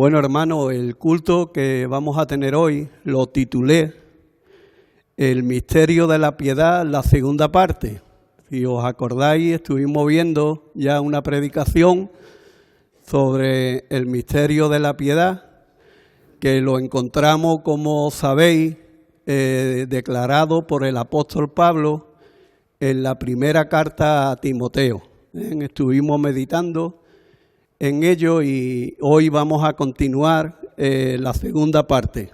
Bueno, hermano, el culto que vamos a tener hoy lo titulé El misterio de la piedad, la segunda parte. Si os acordáis, estuvimos viendo ya una predicación sobre el misterio de la piedad, que lo encontramos, como sabéis, declarado por el apóstol Pablo en la primera carta a Timoteo. Estuvimos meditando en ello y hoy vamos a continuar la segunda parte.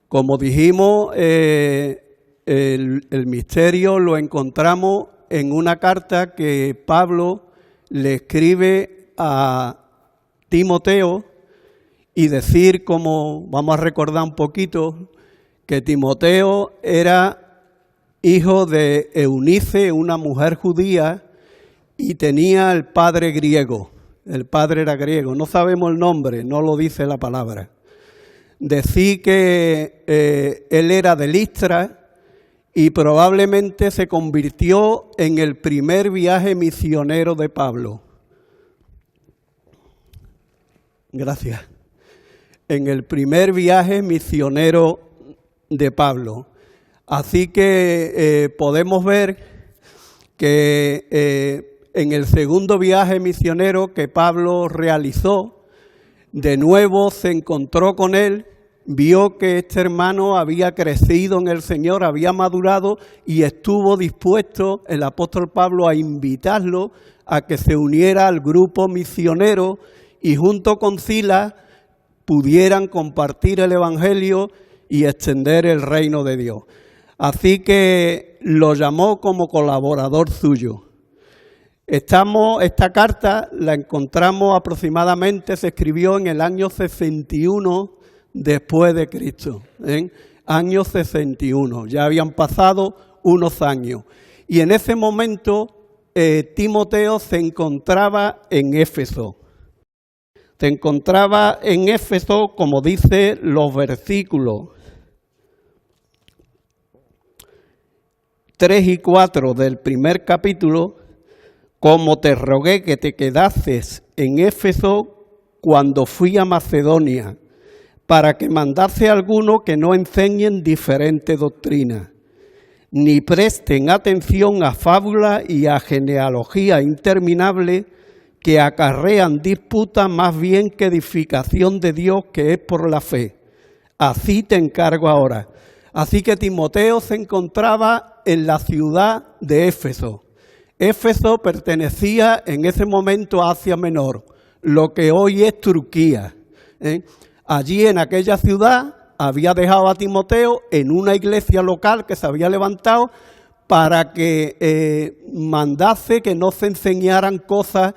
Como dijimos, el misterio lo encontramos en una carta que Pablo le escribe a Timoteo, y decir, como vamos a recordar un poquito, que Timoteo era hijo de Eunice, una mujer judía, y tenía el padre griego. El padre era griego, no sabemos el nombre, no lo dice la palabra. Decir que él era de Listra y probablemente se convirtió en el primer viaje misionero de Pablo. Gracias. En el primer viaje misionero de Pablo. Así que podemos ver que en el segundo viaje misionero que Pablo realizó, de nuevo se encontró con él, vio que este hermano había crecido en el Señor, había madurado y estuvo dispuesto el apóstol Pablo a invitarlo a que se uniera al grupo misionero y junto con Silas pudieran compartir el Evangelio y extender el reino de Dios. Así que lo llamó como colaborador suyo. Esta carta la encontramos aproximadamente, se escribió en el año 61 después de Cristo. Año 61, ya habían pasado unos años. Y en ese momento Timoteo se encontraba en Éfeso. Se encontraba en Éfeso, como dice los versículos 3 y 4 del primer capítulo, como te rogué que te quedases en Éfeso cuando fui a Macedonia, para que mandase a alguno que no enseñen diferente doctrina, ni presten atención a fábulas y a genealogía interminable, que acarrean disputa más bien que edificación de Dios, que es por la fe. Así te encargo ahora. Así que Timoteo se encontraba en la ciudad de Éfeso. Éfeso pertenecía en ese momento a Asia Menor, lo que hoy es Turquía. Allí en aquella ciudad había dejado a Timoteo en una iglesia local que se había levantado para que mandase que no se enseñaran cosas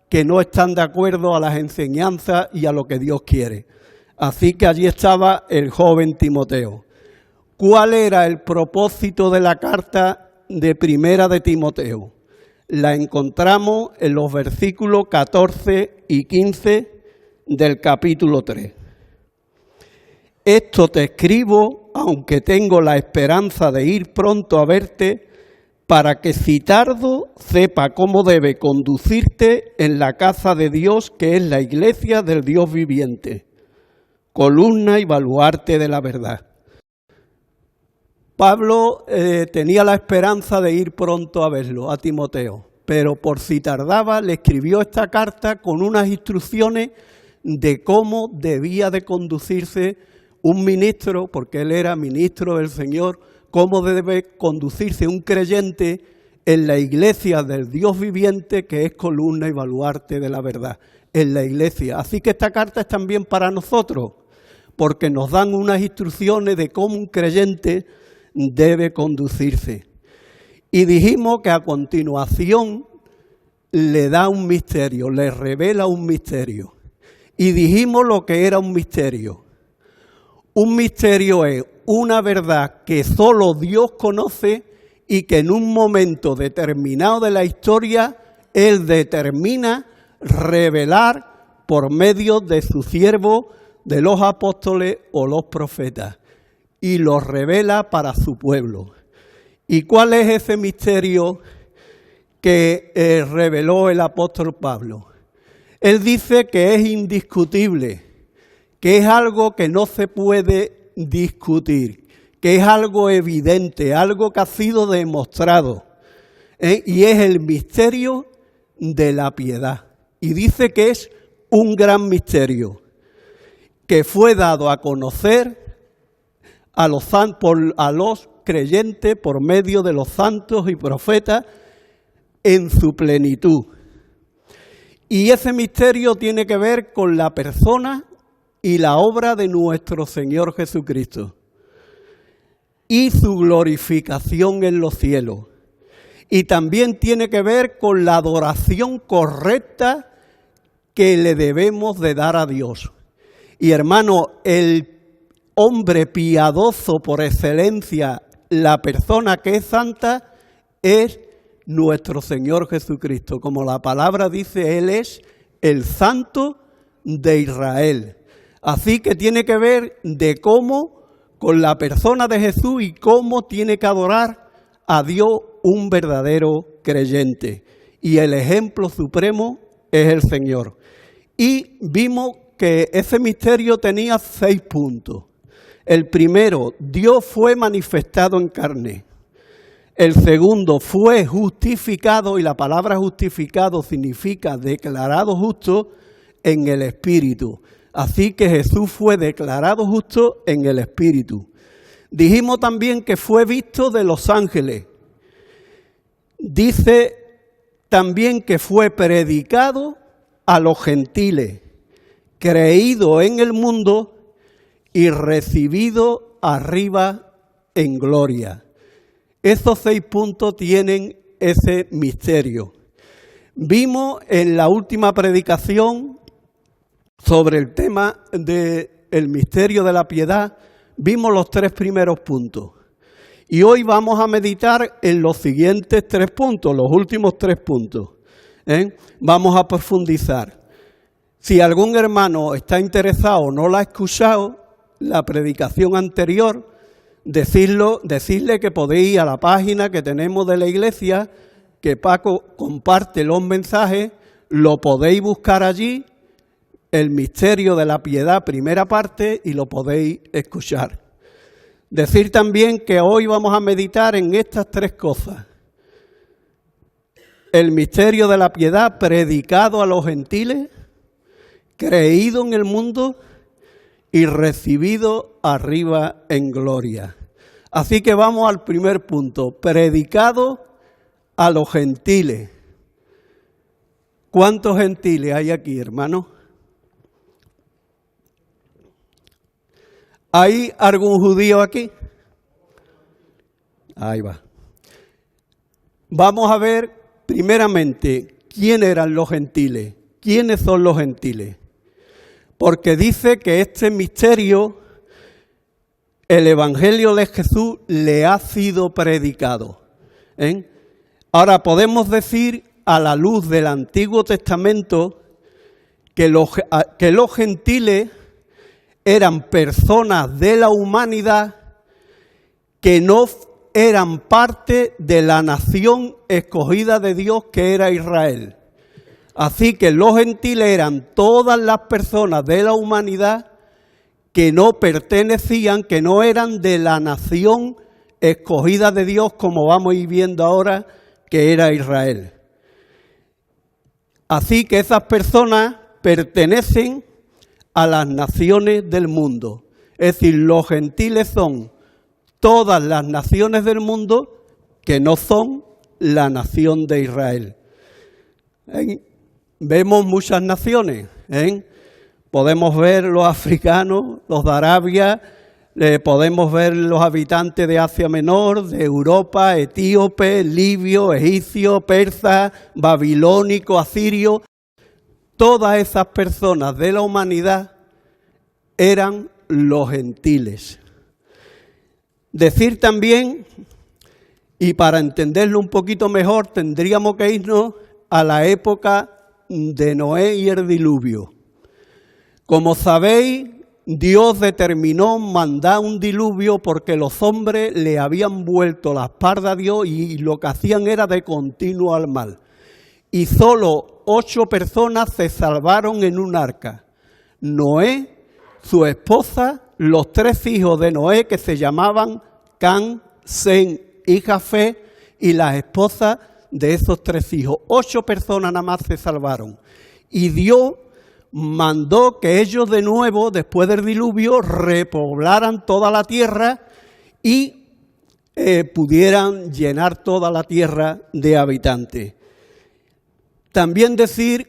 que no están de acuerdo a las enseñanzas y a lo que Dios quiere. Así que allí estaba el joven Timoteo. ¿Cuál era el propósito de la carta de primera de Timoteo? La encontramos en los versículos 14 y 15 del capítulo 3. Esto te escribo, aunque tengo la esperanza de ir pronto a verte, para que si tardo sepa cómo debe conducirte en la casa de Dios, que es la iglesia del Dios viviente, columna y baluarte de la verdad. Pablo tenía la esperanza de ir pronto a verlo, a Timoteo, pero por si tardaba le escribió esta carta con unas instrucciones de cómo debía de conducirse un ministro, porque él era ministro del Señor, cómo debe conducirse un creyente en la iglesia del Dios viviente, que es columna y baluarte de la verdad, en la iglesia. Así que esta carta es también para nosotros, porque nos dan unas instrucciones de cómo un creyente debe conducirse. Y dijimos que a continuación le da un misterio, le revela un misterio. Y dijimos lo que era un misterio. Un misterio es una verdad que solo Dios conoce y que en un momento determinado de la historia Él determina revelar por medio de su siervo, de los apóstoles o los profetas, y lo revela para su pueblo. ¿Y cuál es ese misterio que reveló el apóstol Pablo? Él dice que es indiscutible, que es algo que no se puede discutir, que es algo evidente, algo que ha sido demostrado, y es el misterio de la piedad. Y dice que es un gran misterio, que fue dado a conocer a los creyentes por medio de los santos y profetas en su plenitud. Y ese misterio tiene que ver con la persona y la obra de nuestro Señor Jesucristo y su glorificación en los cielos. Y también tiene que ver con la adoración correcta que le debemos de dar a Dios. Y hermano, el hombre piadoso por excelencia, la persona que es santa, es nuestro Señor Jesucristo. Como la palabra dice, Él es el Santo de Israel. Así que tiene que ver de cómo, con la persona de Jesús y cómo tiene que adorar a Dios un verdadero creyente. Y el ejemplo supremo es el Señor. Y vimos que ese misterio tenía 6 puntos. El primero, Dios fue manifestado en carne. El segundo, fue justificado, y la palabra justificado significa declarado justo en el Espíritu. Así que Jesús fue declarado justo en el Espíritu. Dijimos también que fue visto de los ángeles. Dice también que fue predicado a los gentiles, creído en el mundo y recibido arriba en gloria. Esos 6 puntos tienen ese misterio. Vimos en la última predicación sobre el tema del misterio de la piedad, vimos los 3 primeros puntos. Y hoy vamos a meditar en los siguientes 3 puntos, los últimos 3 puntos. Vamos a profundizar. Si algún hermano está interesado o no la ha escuchado, la predicación anterior, decirle que podéis ir a la página que tenemos de la iglesia, que Paco comparte los mensajes, lo podéis buscar allí, el misterio de la piedad, primera parte, y lo podéis escuchar. Decir también que hoy vamos a meditar en estas 3 cosas. El misterio de la piedad predicado a los gentiles, creído en el mundo y recibido arriba en gloria. Así que vamos al primer punto, predicado a los gentiles. ¿Cuántos gentiles hay aquí, hermano? ¿Hay algún judío aquí? Ahí va. Vamos a ver primeramente quién eran los gentiles, quiénes son los gentiles. Porque dice que este misterio, el Evangelio de Jesús, le ha sido predicado. Ahora podemos decir, a la luz del Antiguo Testamento, que los gentiles eran personas de la humanidad que no eran parte de la nación escogida de Dios que era Israel. Así que los gentiles eran todas las personas de la humanidad que no pertenecían, que no eran de la nación escogida de Dios, como vamos a ir viendo ahora, que era Israel. Así que esas personas pertenecen a las naciones del mundo. Es decir, los gentiles son todas las naciones del mundo que no son la nación de Israel. Vemos muchas naciones. Podemos ver los africanos, los de Arabia, podemos ver los habitantes de Asia Menor, de Europa, etíope, libio, egipcio, persa, babilónico, asirio. Todas esas personas de la humanidad eran los gentiles. Decir también, y para entenderlo un poquito mejor, tendríamos que irnos a la época de Noé y el diluvio. Como sabéis, Dios determinó mandar un diluvio porque los hombres le habían vuelto la espalda a Dios y lo que hacían era de continuo al mal. y solo 8 personas se salvaron en un arca. Noé, su esposa, los 3 hijos de Noé que se llamaban Can, Sem y Jafet, y las esposas de esos 3 hijos. 8 personas nada más se salvaron. Y Dios mandó que ellos de nuevo, después del diluvio, repoblaran toda la tierra y pudieran llenar toda la tierra de habitantes. También decir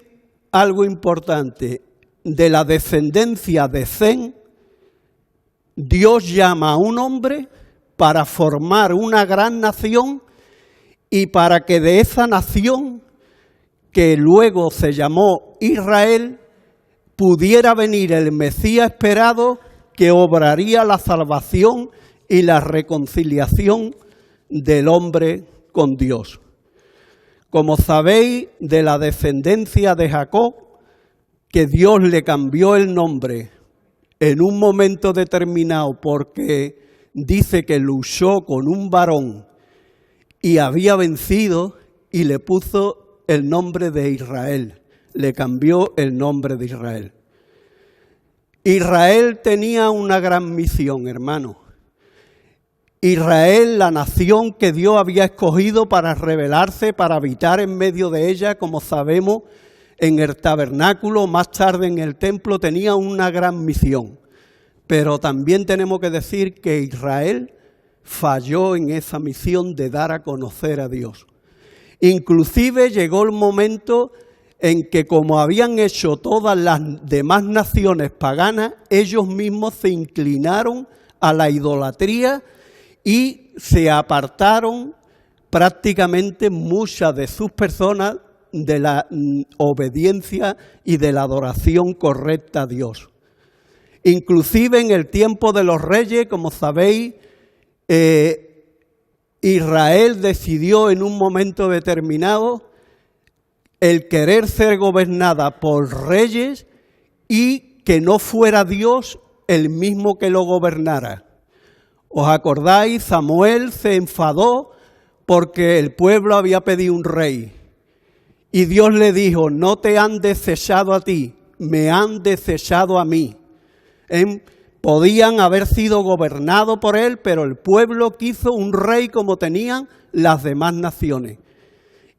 algo importante, de la descendencia de Sem, Dios llama a un hombre para formar una gran nación y para que de esa nación, que luego se llamó Israel, pudiera venir el Mesías esperado que obraría la salvación y la reconciliación del hombre con Dios. Como sabéis, de la descendencia de Jacob, que Dios le cambió el nombre en un momento determinado porque dice que luchó con un varón y había vencido, y le puso el nombre de Israel, le cambió el nombre de Israel. Israel tenía una gran misión, hermano. Israel, la nación que Dios había escogido para revelarse, para habitar en medio de ella, como sabemos, en el tabernáculo, más tarde en el templo, tenía una gran misión. Pero también tenemos que decir que Israel falló en esa misión de dar a conocer a Dios. Inclusive llegó el momento en que, como habían hecho todas las demás naciones paganas, ellos mismos se inclinaron a la idolatría y se apartaron prácticamente muchas de sus personas de la obediencia y de la adoración correcta a Dios. Inclusive en el tiempo de los reyes, como sabéis, Israel decidió en un momento determinado el querer ser gobernada por reyes y que no fuera Dios el mismo que lo gobernara. ¿Os acordáis? Samuel se enfadó porque el pueblo había pedido un rey. Y Dios le dijo, no te han desechado a ti, me han desechado a mí. Podían haber sido gobernados por él, pero el pueblo quiso un rey como tenían las demás naciones.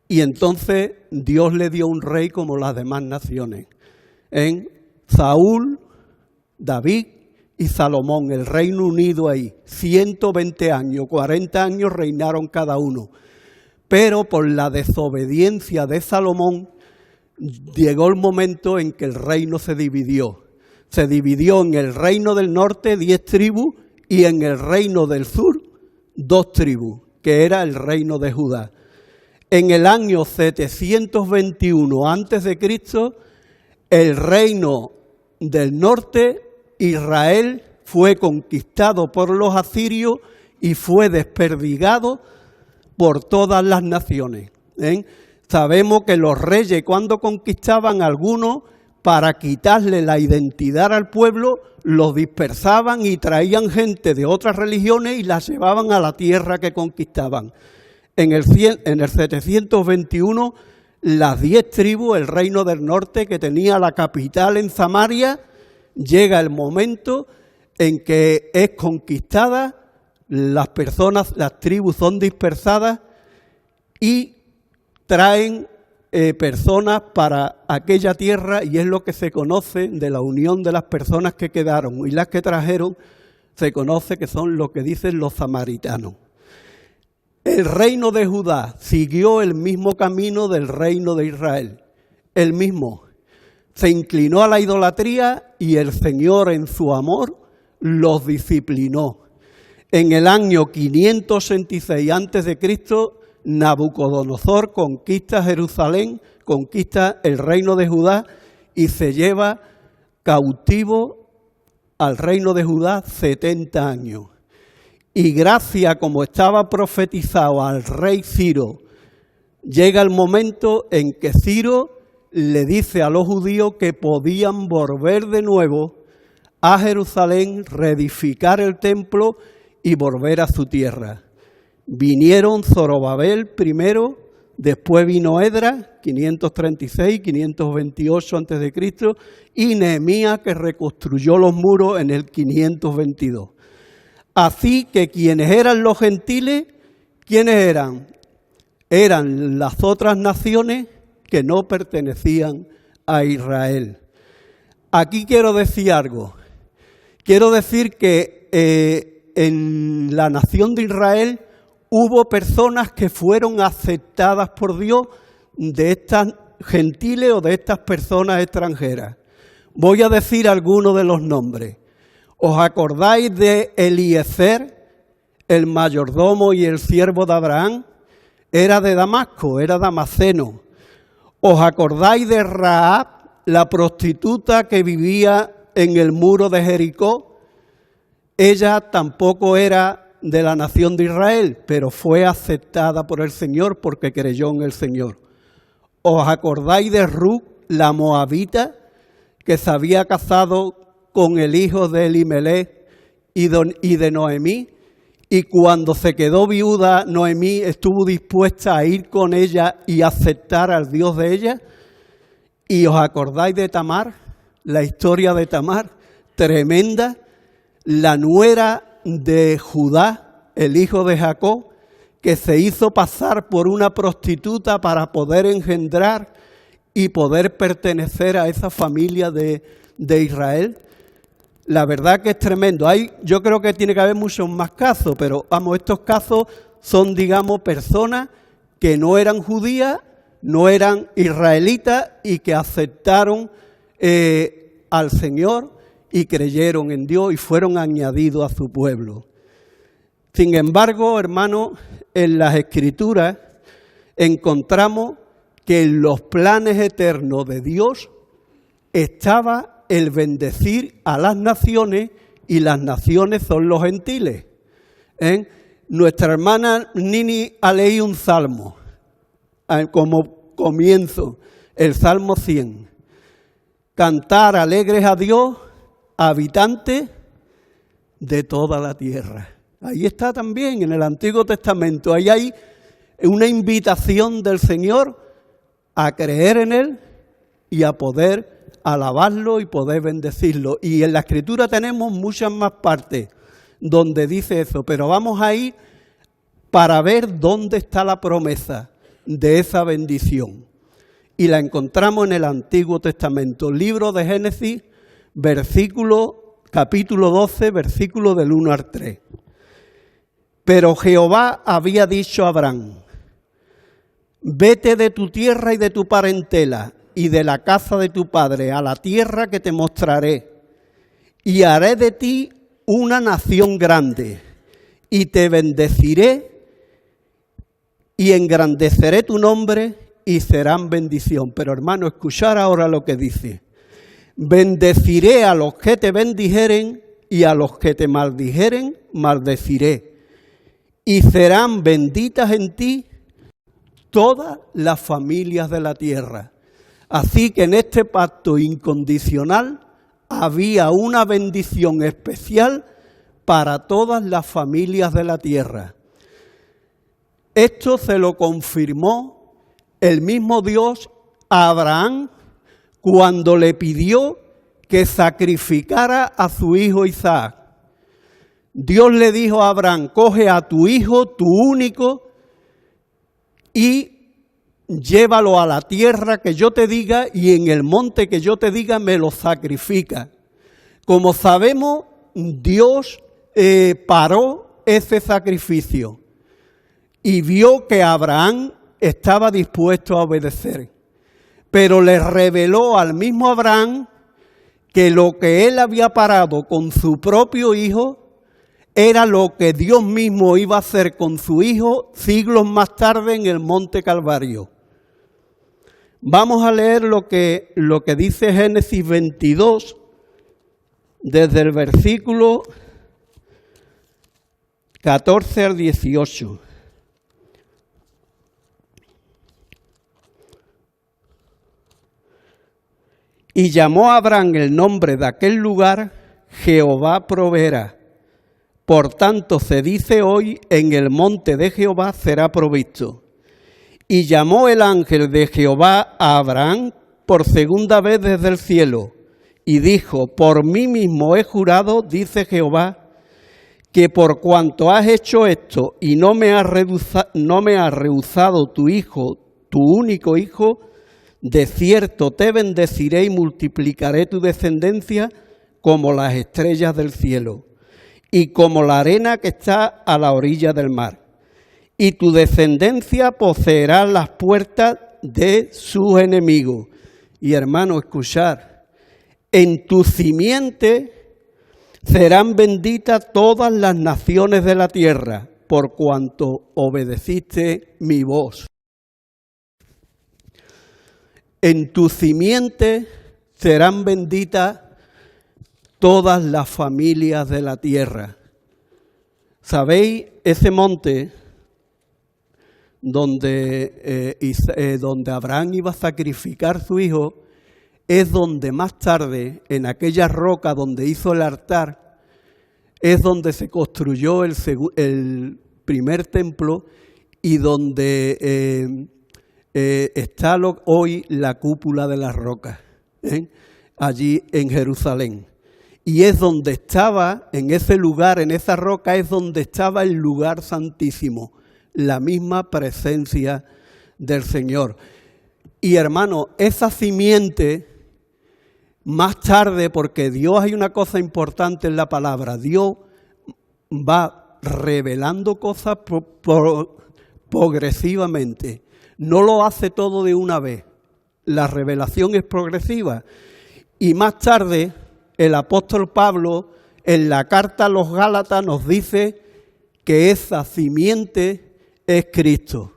Y entonces Dios le dio un rey como las demás naciones. Saúl, David y Salomón, el Reino Unido ahí, 120 años, 40 años reinaron cada uno. Pero por la desobediencia de Salomón, llegó el momento en que el reino se dividió. Se dividió en el reino del norte 10 tribus y en el reino del sur 2 tribus, que era el reino de Judá. En el año 721 a.C., el reino del norte, Israel, fue conquistado por los asirios y fue desperdigado por todas las naciones. Sabemos que los reyes, cuando conquistaban a algunos, para quitarle la identidad al pueblo, los dispersaban y traían gente de otras religiones y las llevaban a la tierra que conquistaban. En el 721, las 10 tribus, el reino del norte, que tenía la capital en Samaria, llega el momento en que es conquistada, las tribus son dispersadas y traen personas para aquella tierra, y es lo que se conoce de la unión de las personas que quedaron, y las que trajeron se conoce que son lo que dicen los samaritanos. El reino de Judá siguió el mismo camino del reino de Israel, el mismo. Se inclinó a la idolatría y el Señor en su amor los disciplinó. En el año 566 a.C., Nabucodonosor conquista Jerusalén, conquista el reino de Judá y se lleva cautivo al reino de Judá 70 años. Y gracias, como estaba profetizado al rey Ciro, llega el momento en que Ciro le dice a los judíos que podían volver de nuevo a Jerusalén, reedificar el templo y volver a su tierra. Vinieron Zorobabel primero Después vino Esdras, 536, 528 a.C., y Nehemías, que reconstruyó los muros en el 522. Así que quienes eran los gentiles, ¿quiénes eran? Eran las otras naciones que no pertenecían a Israel. Aquí quiero decir algo. Quiero decir que en la nación de Israel hubo personas que fueron aceptadas por Dios de estas gentiles o de estas personas extranjeras. Voy a decir algunos de los nombres. ¿Os acordáis de Eliezer, el mayordomo y el siervo de Abraham? Era de Damasco, era damasceno. ¿Os acordáis de Rahab, la prostituta que vivía en el muro de Jericó? Ella tampoco era de la nación de Israel, pero fue aceptada por el Señor porque creyó en el Señor. ¿Os acordáis de Ruth, la moabita, que se había casado con el hijo de Elimelech y de Noemí? Y cuando se quedó viuda, Noemí estuvo dispuesta a ir con ella y aceptar al Dios de ella. ¿Y os acordáis de Tamar? La historia de Tamar, tremenda, la nuera de Judá, el hijo de Jacob, que se hizo pasar por una prostituta para poder engendrar y poder pertenecer a esa familia de Israel. La verdad que es tremendo. Yo creo que tiene que haber muchos más casos, pero vamos, estos casos son, digamos, personas que no eran judías, no eran israelitas y que aceptaron al Señor y creyeron en Dios y fueron añadidos a su pueblo. Sin embargo, hermanos, en las Escrituras encontramos que en los planes eternos de Dios estaba el bendecir a las naciones, y las naciones son los gentiles. Nuestra hermana Nini ha leído un salmo como comienzo, el Salmo 100. Cantar alegres a Dios, habitantes de toda la tierra. Ahí está también en el Antiguo Testamento. Ahí hay una invitación del Señor a creer en Él y a poder alabarlo y poder bendecirlo. Y en la Escritura tenemos muchas más partes donde dice eso, pero vamos a ir para ver dónde está la promesa de esa bendición. Y la encontramos en el Antiguo Testamento, libro de Génesis, capítulo 12, versículo del 1 al 3. Pero Jehová había dicho a Abraham: vete de tu tierra y de tu parentela y de la casa de tu padre a la tierra que te mostraré, y haré de ti una nación grande, y te bendeciré y engrandeceré tu nombre y serán bendición. Pero hermano, escuchar ahora lo que dice: bendeciré a los que te bendijeren y a los que te maldijeren maldeciré, y serán benditas en ti todas las familias de la tierra. Así que en este pacto incondicional había una bendición especial para todas las familias de la tierra. Esto se lo confirmó el mismo Dios a Abraham cuando le pidió que sacrificara a su hijo Isaac. Dios le dijo a Abraham: coge a tu hijo, tu único, y llévalo a la tierra que yo te diga, y en el monte que yo te diga me lo sacrifica. Como sabemos, Dios paró ese sacrificio y vio que Abraham estaba dispuesto a obedecer. Pero le reveló al mismo Abraham que lo que él había parado con su propio hijo era lo que Dios mismo iba a hacer con su hijo siglos más tarde en el Monte Calvario. Vamos a leer lo que dice Génesis 22, desde el versículo 14 al 18. Y llamó a Abraham el nombre de aquel lugar Jehová proveerá. Por tanto se dice hoy: en el monte de Jehová será provisto. Y llamó el ángel de Jehová a Abraham por segunda vez desde el cielo, y dijo: por mí mismo he jurado, dice Jehová, que por cuanto has hecho esto y no me has rehusado tu hijo, tu único hijo, de cierto te bendeciré y multiplicaré tu descendencia como las estrellas del cielo y como la arena que está a la orilla del mar. Y tu descendencia poseerá las puertas de sus enemigos. Y hermano, escuchar, en tu simiente serán benditas todas las naciones de la tierra, por cuanto obedeciste mi voz. En tu simiente serán benditas todas las familias de la tierra. ¿Sabéis? Ese monte donde Abraham iba a sacrificar a su hijo, es donde más tarde, en aquella roca donde hizo el altar, es donde se construyó el primer templo y donde está hoy la cúpula de las rocas, allí en Jerusalén. Y es donde estaba, en ese lugar, en esa roca, es donde estaba el lugar santísimo, la misma presencia del Señor. Y hermano, esa simiente, más tarde, porque Dios, hay una cosa importante en la palabra, Dios va revelando cosas progresivamente, no lo hace todo de una vez, la revelación es progresiva. Y más tarde, el apóstol Pablo, en la carta a los Gálatas, nos dice que esa simiente es Cristo.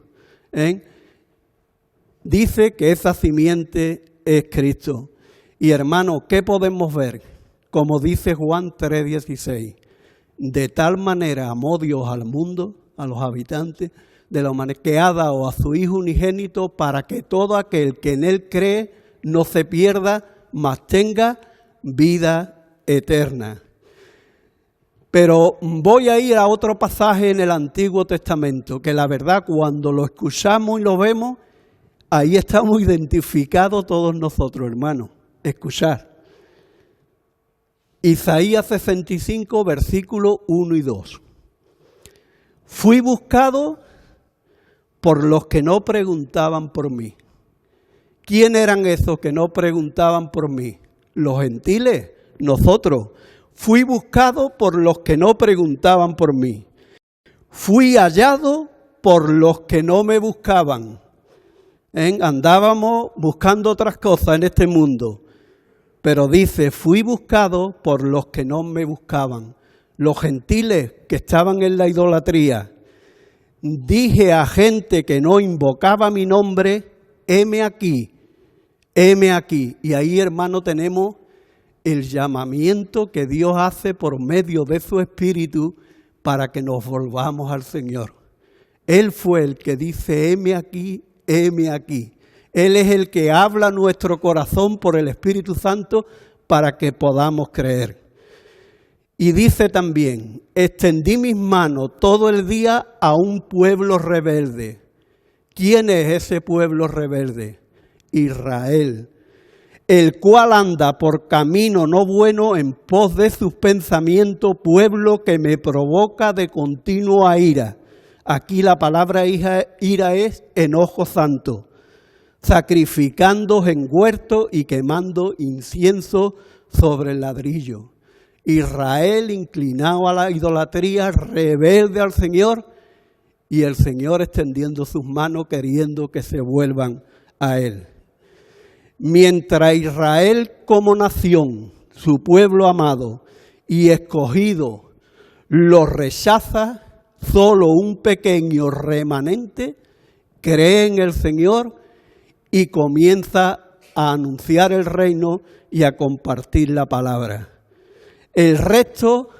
Dice que esa simiente es Cristo. Y hermano, ¿qué podemos ver? Como dice Juan 3:16, de tal manera amó Dios al mundo, a los habitantes de la humanidad, que ha dado a su Hijo unigénito para que todo aquel que en Él cree no se pierda, mas tenga vida eterna. Pero voy a ir a otro pasaje en el Antiguo Testamento, que la verdad cuando lo escuchamos y lo vemos, ahí estamos identificados todos nosotros, hermanos. Escuchar. Isaías 65, versículos 1 y 2. Fui buscado por los que no preguntaban por mí. ¿Quién eran esos que no preguntaban por mí? Los gentiles, nosotros. Fui buscado por los que no preguntaban por mí. Fui hallado por los que no me buscaban. Andábamos buscando otras cosas en este mundo. Pero dice, fui buscado por los que no me buscaban. Los gentiles que estaban en la idolatría. Dije a gente que no invocaba mi nombre, heme aquí, heme aquí. Y ahí, hermano, tenemos el llamamiento que Dios hace por medio de su Espíritu para que nos volvamos al Señor. Él fue el que dice, heme aquí, heme aquí. Él es el que habla a nuestro corazón por el Espíritu Santo para que podamos creer. Y dice también, extendí mis manos todo el día a un pueblo rebelde. ¿Quién es ese pueblo rebelde? Israel, el cual anda por camino no bueno en pos de sus pensamientos, pueblo que me provoca de continua ira. Aquí la palabra ira es enojo santo, sacrificando en huertos y quemando incienso sobre el ladrillo. Israel inclinado a la idolatría, rebelde al Señor, y el Señor extendiendo sus manos queriendo que se vuelvan a Él. Mientras Israel como nación, su pueblo amado y escogido, lo rechaza, solo un pequeño remanente cree en el Señor y comienza a anunciar el reino y a compartir la palabra. El resto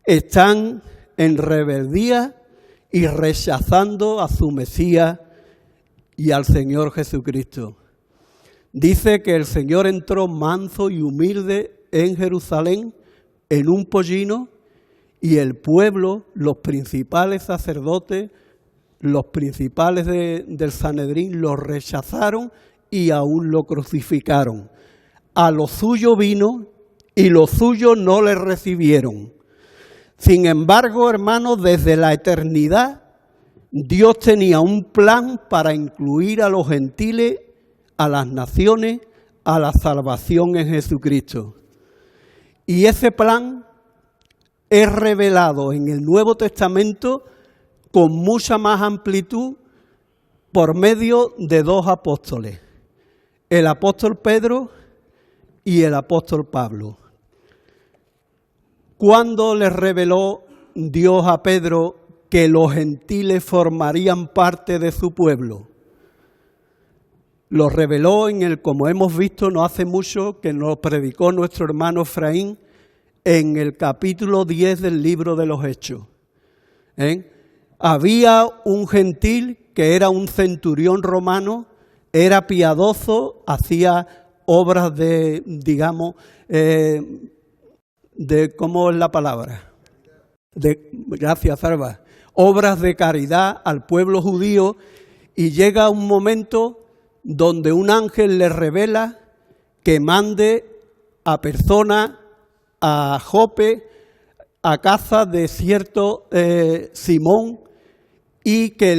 están en rebeldía y rechazando a su Mesías y al Señor Jesucristo. Dice que el Señor entró manso y humilde en Jerusalén en un pollino y el pueblo, los principales sacerdotes, los principales del Sanedrín lo rechazaron y aún lo crucificaron. A lo suyo vino y los suyos no le recibieron. Sin embargo, hermanos, desde la eternidad, Dios tenía un plan para incluir a los gentiles, a las naciones, a la salvación en Jesucristo. Y ese plan es revelado en el Nuevo Testamento con mucha más amplitud por medio de dos apóstoles, el apóstol Pedro y el apóstol Pablo. ¿Cuándo le reveló Dios a Pedro que los gentiles formarían parte de su pueblo? Lo reveló como hemos visto no hace mucho, que nos predicó nuestro hermano Efraín, en el capítulo 10 del libro de los Hechos. Había un gentil que era un centurión romano, era piadoso, hacía obras de, digamos, ¿cómo es la palabra? Gracias, Salva. Obras de caridad al pueblo judío, y llega un momento donde un ángel le revela que mande a personas a Jope, a casa de cierto Simón, y que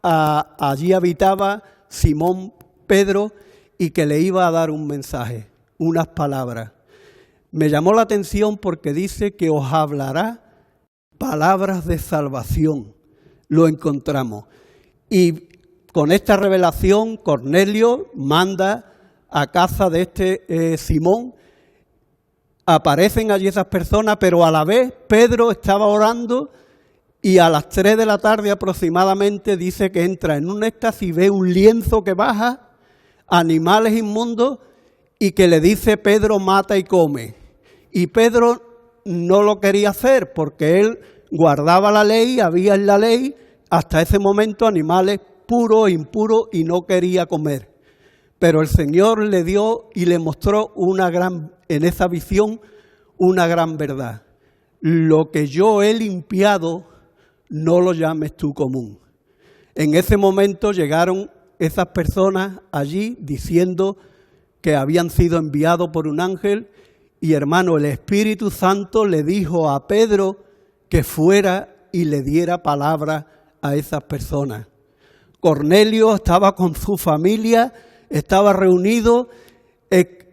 allí habitaba Simón Pedro, y que le iba a dar un mensaje, unas palabras. Me llamó la atención porque dice que os hablará palabras de salvación. Lo encontramos. Y con esta revelación, Cornelio manda a casa de este Simón. Aparecen allí esas personas, pero a la vez Pedro estaba orando, y a las 3 de la tarde aproximadamente dice que entra en un éxtasis y ve un lienzo que baja, animales inmundos, y que le dice: Pedro, mata y come. Y Pedro no lo quería hacer porque él guardaba la ley, había en la ley hasta ese momento animales puros e impuros, y no quería comer. Pero el Señor le dio y le mostró en esa visión una gran verdad. Lo que yo he limpiado, no lo llames tú común. En ese momento llegaron esas personas allí diciendo que habían sido enviados por un ángel, y hermano, el Espíritu Santo le dijo a Pedro que fuera y le diera palabra a esas personas. Cornelio estaba con su familia, estaba reunido.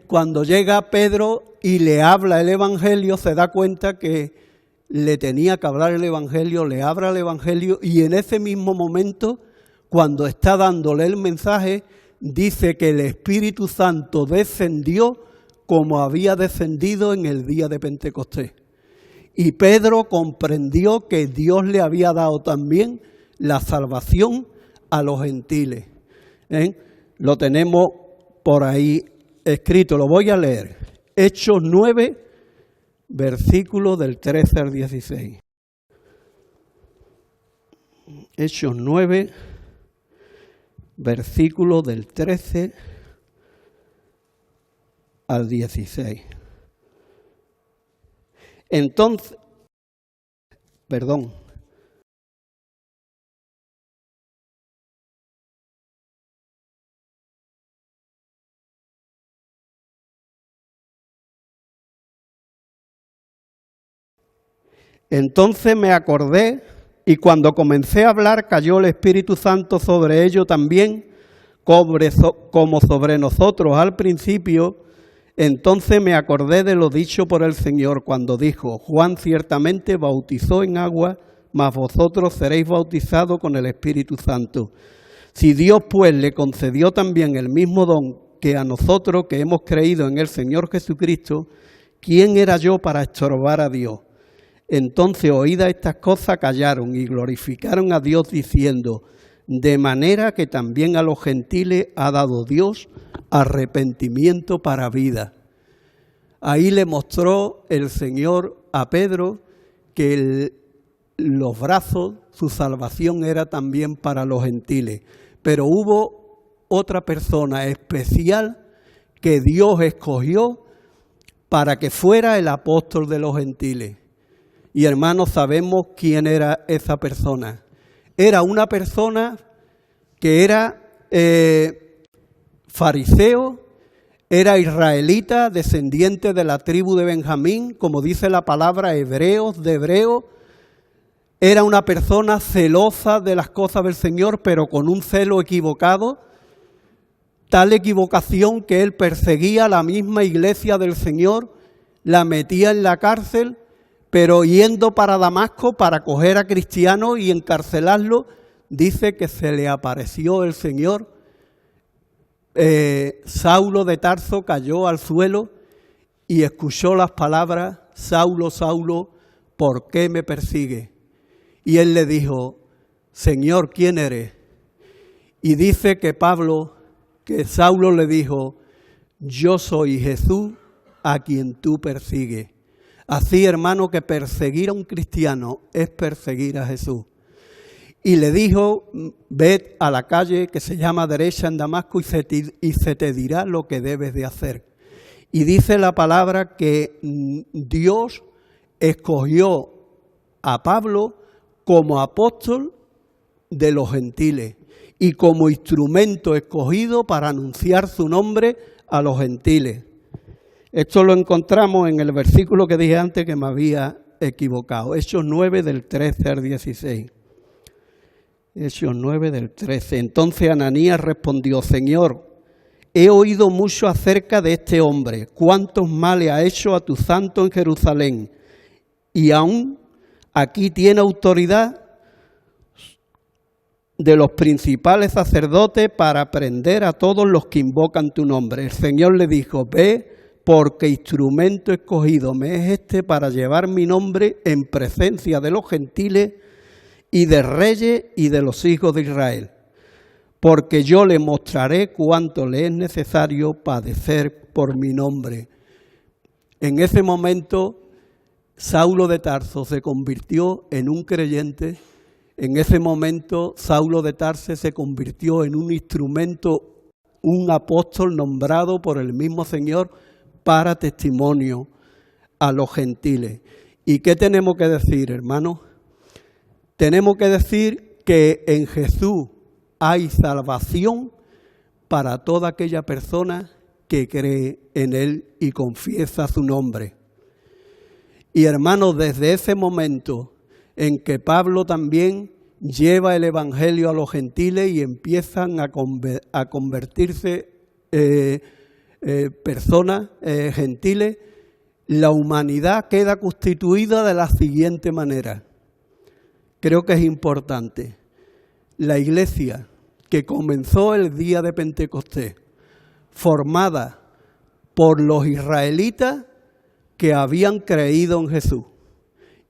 Cuando llega Pedro y le habla el Evangelio, se da cuenta que le tenía que hablar el Evangelio, le habla el Evangelio, y en ese mismo momento, cuando está dándole el mensaje, dice que el Espíritu Santo descendió como había descendido en el día de Pentecostés. Y Pedro comprendió que Dios le había dado también la salvación a los gentiles. Lo tenemos por ahí escrito, lo voy a leer. Hechos 9, versículos del 13 al 16. Hechos 9, versículos del 13 al 16. Entonces, Entonces me acordé, y cuando comencé a hablar cayó el Espíritu Santo sobre ellos también, como sobre nosotros al principio. Entonces me acordé de lo dicho por el Señor cuando dijo: Juan ciertamente bautizó en agua, mas vosotros seréis bautizados con el Espíritu Santo. Si Dios pues le concedió también el mismo don que a nosotros que hemos creído en el Señor Jesucristo, ¿quién era yo para estorbar a Dios? Entonces, oídas estas cosas, callaron y glorificaron a Dios diciendo: de manera que también a los gentiles ha dado Dios arrepentimiento para vida. Ahí le mostró el Señor a Pedro que los brazos, su salvación era también para los gentiles. Pero hubo otra persona especial que Dios escogió para que fuera el apóstol de los gentiles. Y hermanos, sabemos quién era esa persona. era una persona que era fariseo, era israelita, descendiente de la tribu de Benjamín, como dice la palabra, hebreos de hebreo. Era una persona celosa de las cosas del Señor, pero con un celo equivocado, tal equivocación que él perseguía a la misma iglesia del Señor, la metía en la cárcel, pero yendo para Damasco para coger a cristianos y encarcelarlos, dice que se le apareció el Señor. Saulo de Tarso cayó al suelo y escuchó las palabras: Saulo, Saulo, ¿por qué me persigue? Y él le dijo: Señor, ¿quién eres? Y dice que Saulo le dijo: yo soy Jesús a quien tú persigues. Así, hermano, que perseguir a un cristiano es perseguir a Jesús. Y le dijo: ved a la calle que se llama derecha en Damasco y se te dirá lo que debes de hacer. Y dice la palabra que Dios escogió a Pablo como apóstol de los gentiles y como instrumento escogido para anunciar su nombre a los gentiles. Esto lo encontramos en el versículo que dije antes, que me había equivocado. Hechos 9 del 13 al 16. Hechos 9 del 13. Entonces Ananías respondió: Señor, he oído mucho acerca de este hombre, cuántos males ha hecho a tu santo en Jerusalén, y aún aquí tiene autoridad de los principales sacerdotes para prender a todos los que invocan tu nombre. El Señor le dijo: ve, porque instrumento escogido me es este para llevar mi nombre en presencia de los gentiles y de reyes y de los hijos de Israel, porque yo le mostraré cuánto le es necesario padecer por mi nombre. En ese momento, Saulo de Tarso se convirtió en un creyente. En ese momento, Saulo de Tarso se convirtió en un instrumento, un apóstol nombrado por el mismo Señor para testimonio a los gentiles. ¿Y qué tenemos que decir, hermanos? Tenemos que decir que en Jesús hay salvación para toda aquella persona que cree en Él y confiesa su nombre. Y hermanos, desde ese momento en que Pablo también lleva el Evangelio a los gentiles y empiezan a convertirse personas gentiles, la humanidad queda constituida de la siguiente manera. Creo que es importante. La iglesia que comenzó el día de Pentecostés, formada por los israelitas que habían creído en Jesús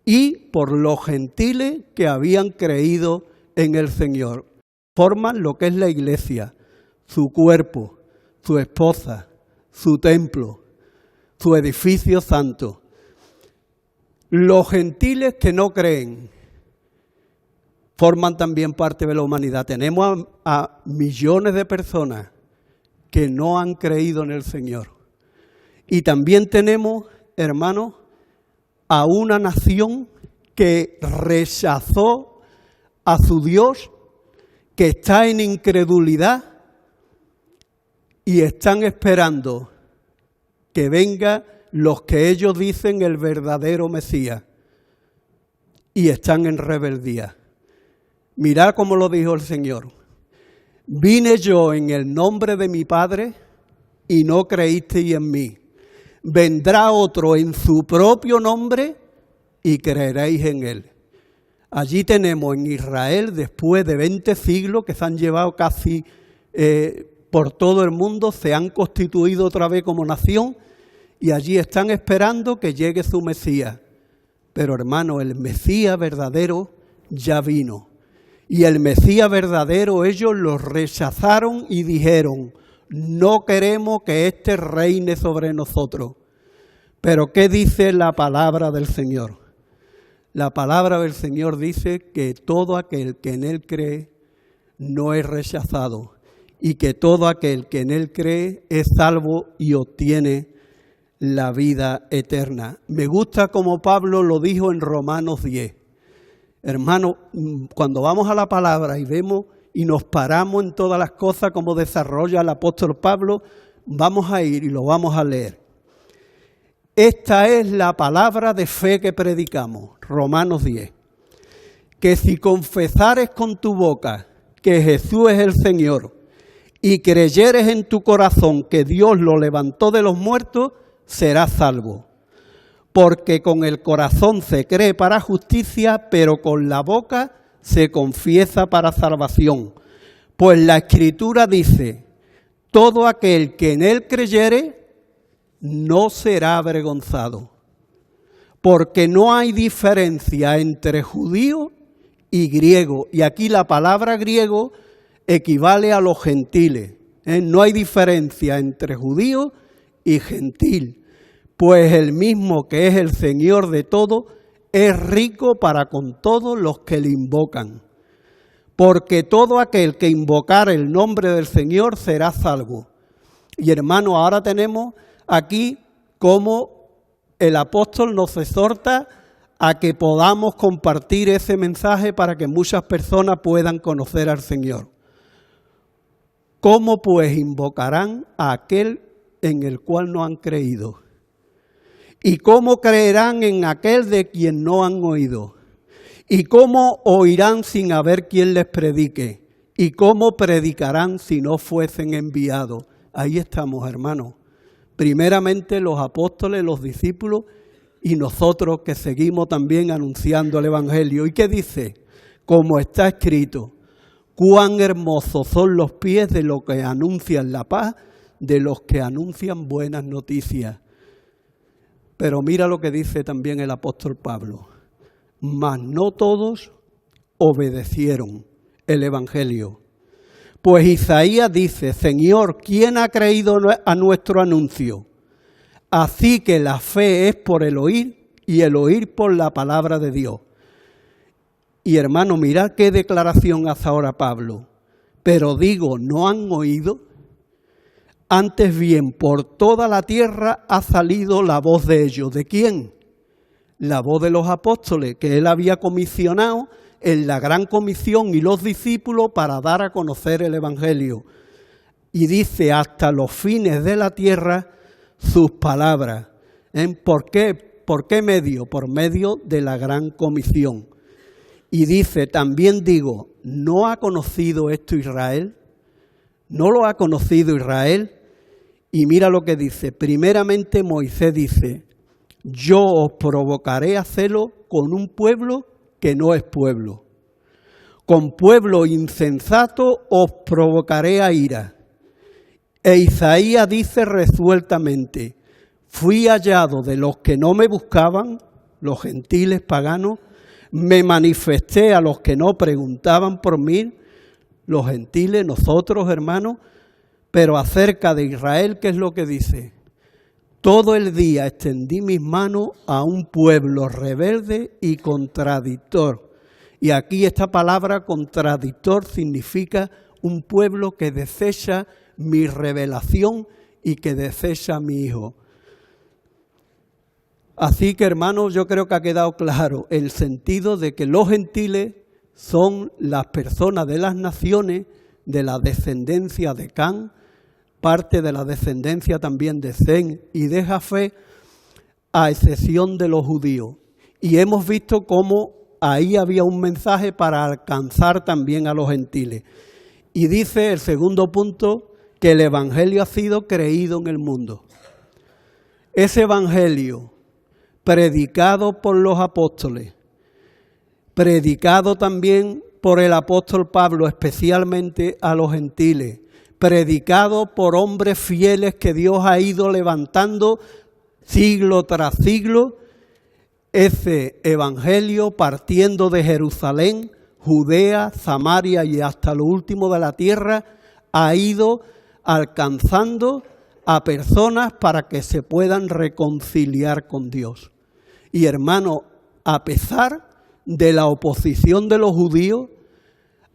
y por los gentiles que habían creído en el Señor, forman lo que es la iglesia, su cuerpo, su esposa, su templo, su edificio santo. Los gentiles que no creen forman también parte de la humanidad. Tenemos a millones de personas que no han creído en el Señor. Y también tenemos, hermanos, a una nación que rechazó a su Dios, que está en incredulidad y están esperando que venga los que ellos dicen el verdadero Mesías, y están en rebeldía. Mirad cómo lo dijo el Señor: vine yo en el nombre de mi Padre y no creísteis en mí. Vendrá otro en su propio nombre y creeréis en él. Allí tenemos en Israel, después de 20 siglos que se han llevado casi por todo el mundo, se han constituido otra vez como nación y allí están esperando que llegue su Mesías. Pero hermano, el Mesías verdadero ya vino. Y el Mesías verdadero ellos lo rechazaron y dijeron: no queremos que éste reine sobre nosotros. Pero ¿qué dice la palabra del Señor? La palabra del Señor dice que todo aquel que en Él cree no es rechazado y que todo aquel que en Él cree es salvo y obtiene la vida eterna. Me gusta como Pablo lo dijo en Romanos 10. Hermano, cuando vamos a la palabra y vemos y nos paramos en todas las cosas como desarrolla el apóstol Pablo, vamos a ir y lo vamos a leer. Esta es la palabra de fe que predicamos, Romanos 10. Que si confesares con tu boca que Jesús es el Señor y creyeres en tu corazón que Dios lo levantó de los muertos, serás salvo. Porque con el corazón se cree para justicia, pero con la boca se confiesa para salvación. Pues la Escritura dice, todo aquel que en él creyere no será avergonzado. Porque no hay diferencia entre judío y griego. Y aquí la palabra griego equivale a los gentiles. No hay diferencia entre judío y gentil. Pues el mismo que es el Señor de todo, es rico para con todos los que le invocan. Porque todo aquel que invocar el nombre del Señor será salvo. Y hermano, ahora tenemos aquí cómo el apóstol nos exhorta a que podamos compartir ese mensaje para que muchas personas puedan conocer al Señor. ¿Cómo pues invocarán a aquel en el cual no han creído? ¿Y cómo creerán en aquel de quien no han oído? ¿Y cómo oirán sin haber quien les predique? ¿Y cómo predicarán si no fuesen enviados? Ahí estamos, hermanos. Primeramente los apóstoles, los discípulos y nosotros que seguimos también anunciando el Evangelio. ¿Y qué dice? Como está escrito, cuán hermosos son los pies de los que anuncian la paz, de los que anuncian buenas noticias. Pero mira lo que dice también el apóstol Pablo. Mas no todos obedecieron el Evangelio. Pues Isaías dice, Señor, ¿quién ha creído a nuestro anuncio? Así que la fe es por el oír y el oír por la palabra de Dios. Y hermano, mirad qué declaración hace ahora Pablo. Pero digo, ¿no han oído? Antes bien, por toda la tierra ha salido la voz de ellos. ¿De quién? La voz de los apóstoles, que él había comisionado en la gran comisión y los discípulos para dar a conocer el Evangelio. Y dice, hasta los fines de la tierra, sus palabras. ¿Por qué? ¿Por qué medio? Por medio de la gran comisión. Y dice, también digo, ¿no ha conocido esto Israel? ¿No lo ha conocido Israel? Y mira lo que dice, primeramente Moisés dice, yo os provocaré a celo con un pueblo que no es pueblo. Con pueblo insensato os provocaré a ira. E Isaías dice resueltamente, fui hallado de los que no me buscaban, los gentiles paganos, me manifesté a los que no preguntaban por mí, los gentiles, nosotros hermanos, pero acerca de Israel, ¿qué es lo que dice? Todo el día extendí mis manos a un pueblo rebelde y contradictor. Y aquí esta palabra contradictor significa un pueblo que desecha mi revelación y que desecha a mi hijo. Así que hermanos, yo creo que ha quedado claro el sentido de que los gentiles son las personas de las naciones de la descendencia de Can, parte de la descendencia también de Sem y de Jafé, a excepción de los judíos. Y hemos visto cómo ahí había un mensaje para alcanzar también a los gentiles. Y dice el segundo punto, que el Evangelio ha sido creído en el mundo. Ese Evangelio, predicado por los apóstoles, predicado también por el apóstol Pablo, especialmente a los gentiles, predicado por hombres fieles que Dios ha ido levantando siglo tras siglo, ese evangelio partiendo de Jerusalén, Judea, Samaria y hasta lo último de la tierra, ha ido alcanzando a personas para que se puedan reconciliar con Dios. Y hermano, a pesar de la oposición de los judíos,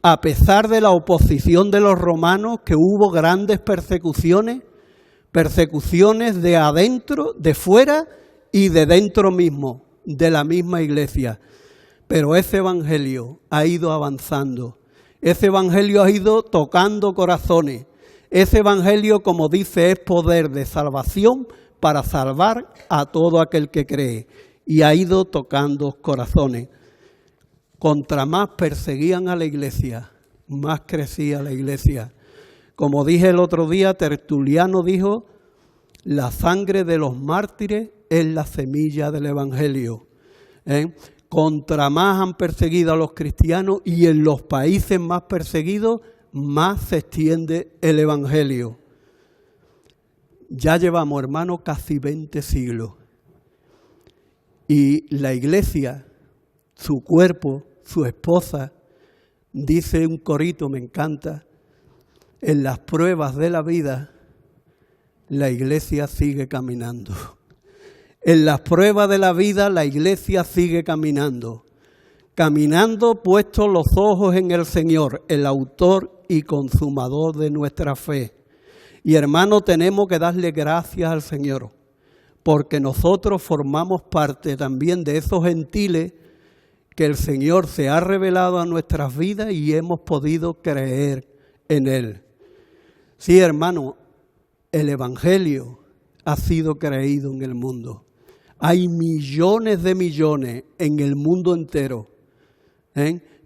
a pesar de la oposición de los romanos, que hubo grandes persecuciones de adentro, de fuera y de dentro mismo, de la misma iglesia. Pero ese evangelio ha ido avanzando. Ese evangelio ha ido tocando corazones. Ese evangelio, como dice, es poder de salvación para salvar a todo aquel que cree. Y ha ido tocando corazones. Contra más perseguían a la iglesia, más crecía la iglesia. Como dije el otro día, Tertuliano dijo, la sangre de los mártires es la semilla del evangelio. Contra más han perseguido a los cristianos y en los países más perseguidos, más se extiende el evangelio. Ya llevamos, hermanos, casi 20 siglos. Y la iglesia, su cuerpo, su esposa, dice un corito, me encanta, en las pruebas de la vida, la iglesia sigue caminando. En las pruebas de la vida, la iglesia sigue caminando. Caminando puestos los ojos en el Señor, el autor y consumador de nuestra fe. Y hermano, tenemos que darle gracias al Señor, porque nosotros formamos parte también de esos gentiles que el Señor se ha revelado a nuestras vidas y hemos podido creer en Él. Sí, hermano, el Evangelio ha sido creído en el mundo. Hay millones de millones en el mundo entero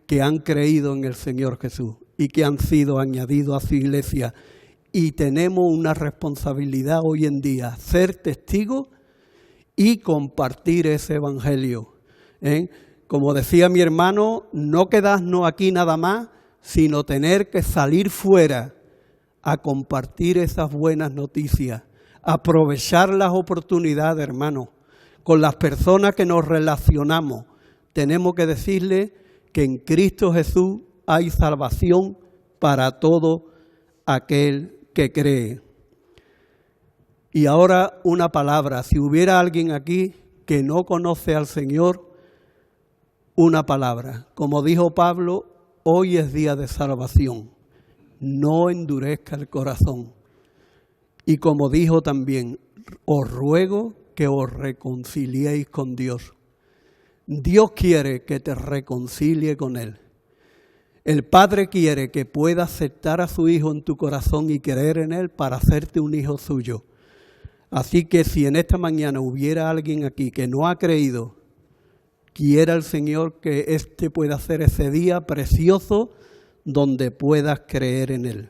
que han creído en el Señor Jesús y que han sido añadidos a su iglesia. Y tenemos una responsabilidad hoy en día, ser testigos y compartir ese Evangelio. Como decía mi hermano, no quedarnos aquí nada más, sino tener que salir fuera a compartir esas buenas noticias, aprovechar las oportunidades, hermano. Con las personas que nos relacionamos, tenemos que decirle que en Cristo Jesús hay salvación para todo aquel que cree. Y ahora una palabra, si hubiera alguien aquí que no conoce al Señor, una palabra. Como dijo Pablo, hoy es día de salvación. No endurezca el corazón. Y como dijo también, os ruego que os reconciliéis con Dios. Dios quiere que te reconcilie con Él. El Padre quiere que puedas aceptar a su Hijo en tu corazón y creer en Él para hacerte un hijo suyo. Así que si en esta mañana hubiera alguien aquí que no ha creído, quiera el Señor que este pueda ser ese día precioso donde puedas creer en Él.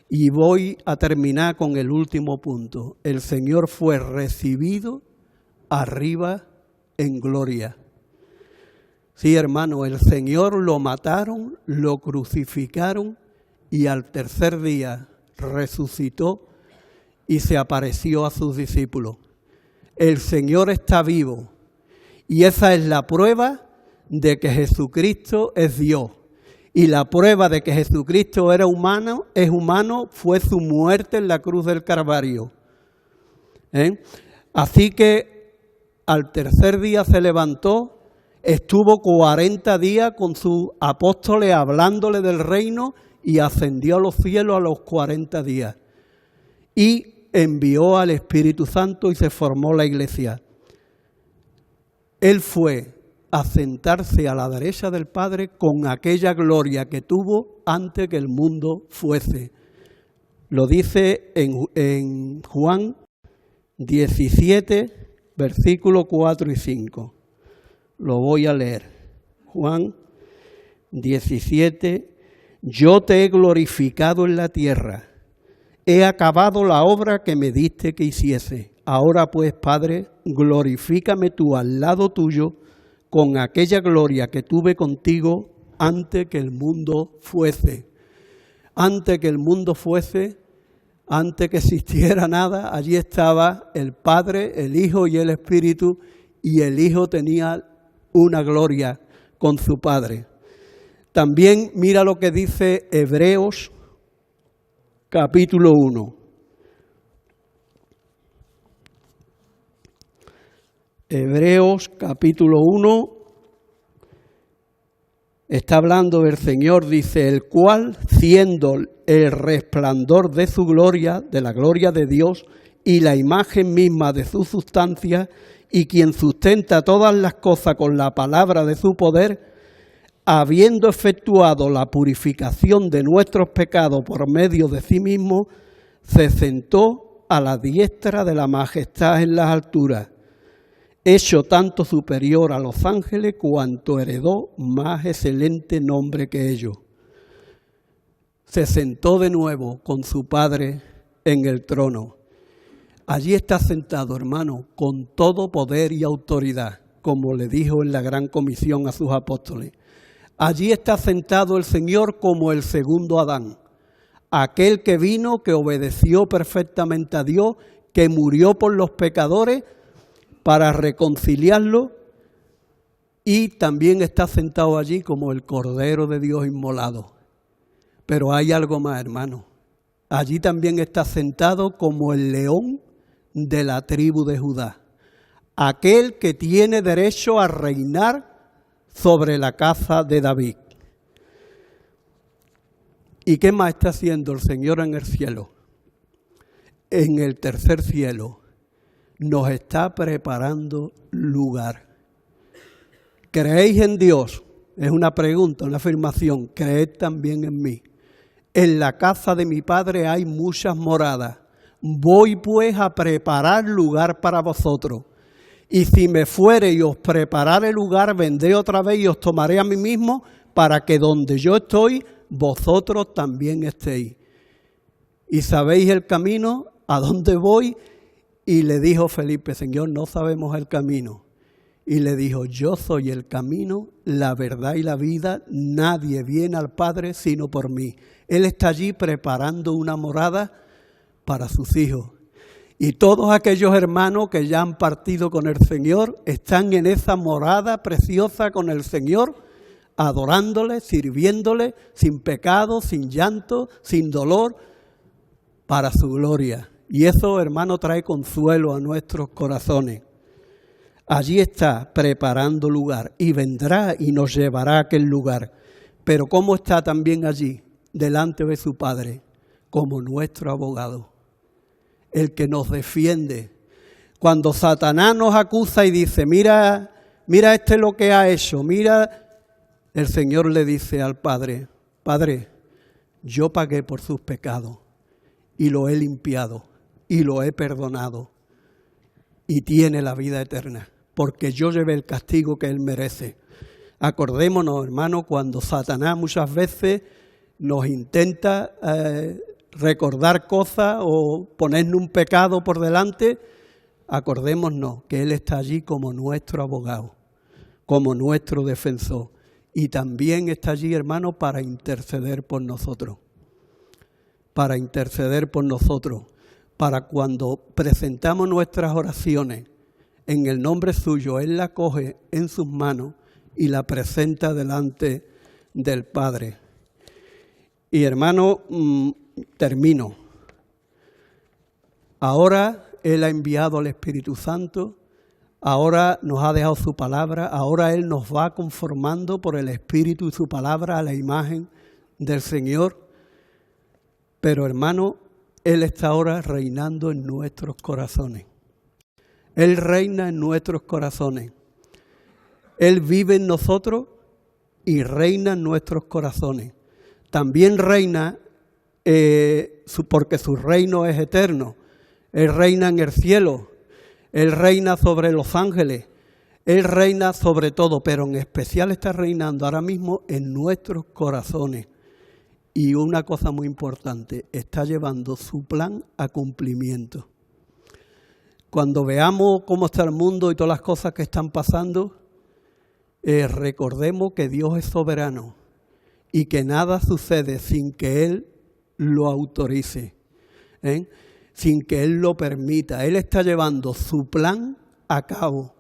Y voy a terminar con el último punto. El Señor fue recibido arriba en gloria. Sí, hermano, el Señor lo mataron, lo crucificaron y al tercer día resucitó y se apareció a sus discípulos. El Señor está vivo y esa es la prueba de que Jesucristo es Dios. Y la prueba de que Jesucristo es humano, fue su muerte en la cruz del Calvario. Así que al tercer día se levantó, estuvo 40 días con sus apóstoles hablándole del reino y ascendió a los cielos a los 40 días. Y envió al Espíritu Santo y se formó la iglesia. Él fue a sentarse a la derecha del Padre con aquella gloria que tuvo antes que el mundo fuese. Lo dice en Juan 17, versículos 4 y 5. Lo voy a leer. Juan 17. Yo te he glorificado en la tierra. He acabado la obra que me diste que hiciese. Ahora pues, Padre, glorifícame tú al lado tuyo con aquella gloria que tuve contigo antes que el mundo fuese. Antes que el mundo fuese, antes que existiera nada, allí estaba el Padre, el Hijo y el Espíritu, y el Hijo tenía una gloria con su Padre. También mira lo que dice Hebreos capítulo 1. Hebreos capítulo 1 está hablando del Señor, dice, el cual, siendo el resplandor de su gloria, de la gloria de Dios, y la imagen misma de su sustancia, y quien sustenta todas las cosas con la palabra de su poder, habiendo efectuado la purificación de nuestros pecados por medio de sí mismo, se sentó a la diestra de la majestad en las alturas, hecho tanto superior a los ángeles cuanto heredó más excelente nombre que ellos. Se sentó de nuevo con su Padre en el trono. Allí está sentado, hermano, con todo poder y autoridad, como le dijo en la gran comisión a sus apóstoles. Allí está sentado el Señor como el segundo Adán, aquel que vino, que obedeció perfectamente a Dios, que murió por los pecadores para reconciliarlo, y también está sentado allí como el Cordero de Dios inmolado. Pero hay algo más, hermano. Allí también está sentado como el león de la tribu de Judá, aquel que tiene derecho a reinar sobre la casa de David. ¿Y qué más está haciendo el Señor en el cielo? En el tercer cielo nos está preparando lugar. ¿Creéis en Dios? Es una pregunta, una afirmación. Creed también en mí. En la casa de mi Padre hay muchas moradas. Voy pues a preparar lugar para vosotros. Y si me fuere y os preparare lugar, vendré otra vez y os tomaré a mí mismo, para que donde yo estoy, vosotros también estéis. ¿Y sabéis el camino? ¿A dónde voy? Y le dijo Felipe, Señor, no sabemos el camino. Y le dijo, yo soy el camino, la verdad y la vida. Nadie viene al Padre sino por mí. Él está allí preparando una morada para sus hijos. Y todos aquellos hermanos que ya han partido con el Señor están en esa morada preciosa con el Señor, adorándole, sirviéndole, sin pecado, sin llanto, sin dolor, para su gloria. Y eso, hermano, trae consuelo a nuestros corazones. Allí está preparando lugar y vendrá y nos llevará a aquel lugar. Pero ¿cómo está también allí, delante de su Padre? Como nuestro abogado, el que nos defiende. Cuando Satanás nos acusa y dice, mira lo que ha hecho, mira, el Señor le dice al Padre, Padre, yo pagué por sus pecados y lo he limpiado y lo he perdonado y tiene la vida eterna, porque yo llevé el castigo que él merece. Acordémonos, hermano, cuando Satanás muchas veces nos intenta recordar cosas o ponernos un pecado por delante, acordémonos que Él está allí como nuestro abogado, como nuestro defensor. Y también está allí, hermano, para interceder por nosotros. Para interceder por nosotros. Para cuando presentamos nuestras oraciones en el nombre suyo, Él la coge en sus manos y la presenta delante del Padre. Y hermano, termino. Ahora Él ha enviado al Espíritu Santo, ahora nos ha dejado su palabra, ahora Él nos va conformando por el Espíritu y su palabra a la imagen del Señor. Pero hermano, Él está ahora reinando en nuestros corazones. Él reina en nuestros corazones. Él vive en nosotros y reina en nuestros corazones. También reina porque su reino es eterno. Él reina en el cielo, Él reina sobre los ángeles, Él reina sobre todo, pero en especial está reinando ahora mismo en nuestros corazones. Y una cosa muy importante, está llevando su plan a cumplimiento. Cuando veamos cómo está el mundo y todas las cosas que están pasando, recordemos que Dios es soberano y que nada sucede sin que Él lo autorice, sin que Él lo permita. Él está llevando su plan a cabo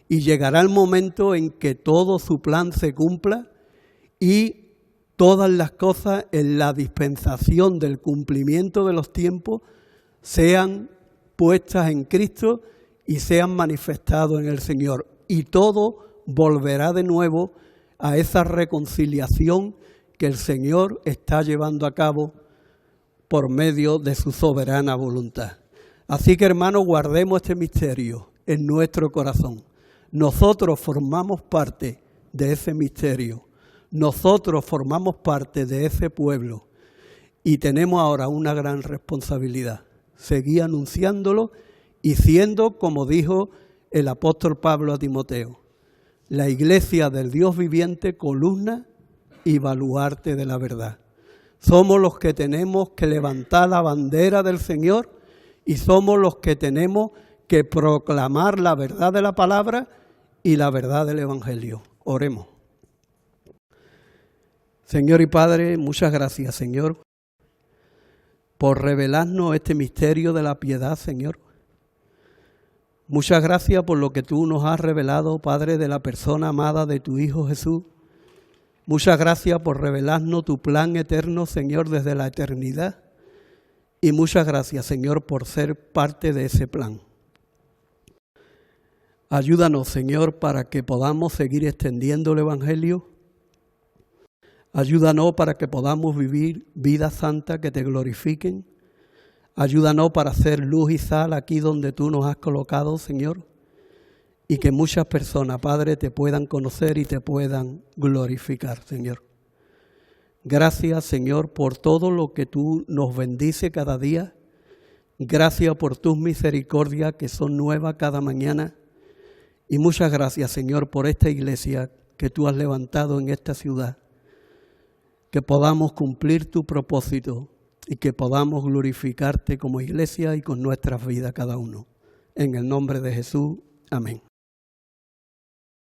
y llegará el momento en que todo su plan se cumpla y todas las cosas en la dispensación del cumplimiento de los tiempos sean puestas en Cristo y sean manifestados en el Señor. Y todo volverá de nuevo a esa reconciliación que el Señor está llevando a cabo por medio de su soberana voluntad. Así que, hermanos, guardemos este misterio, en nuestro corazón. Nosotros formamos parte de ese misterio. Nosotros formamos parte de ese pueblo y tenemos ahora una gran responsabilidad. Seguir anunciándolo y siendo, como dijo el apóstol Pablo a Timoteo, la iglesia del Dios viviente, columna y baluarte de la verdad. Somos los que tenemos que levantar la bandera del Señor y somos los que tenemos que proclamar la verdad de la palabra y la verdad del Evangelio. Oremos. Señor y Padre, muchas gracias, Señor, por revelarnos este misterio de la piedad, Señor. Muchas gracias por lo que tú nos has revelado, Padre, de la persona amada de tu Hijo Jesús. Muchas gracias por revelarnos tu plan eterno, Señor, desde la eternidad. Y muchas gracias, Señor, por ser parte de ese plan. Ayúdanos, Señor, para que podamos seguir extendiendo el Evangelio. Ayúdanos para que podamos vivir vidas santas que te glorifiquen. Ayúdanos para hacer luz y sal aquí donde tú nos has colocado, Señor. Y que muchas personas, Padre, te puedan conocer y te puedan glorificar, Señor. Gracias, Señor, por todo lo que tú nos bendices cada día. Gracias por tus misericordias que son nuevas cada mañana. Y muchas gracias, Señor, por esta iglesia que tú has levantado en esta ciudad. Que podamos cumplir tu propósito y que podamos glorificarte como iglesia y con nuestras vidas cada uno. En el nombre de Jesús, amén.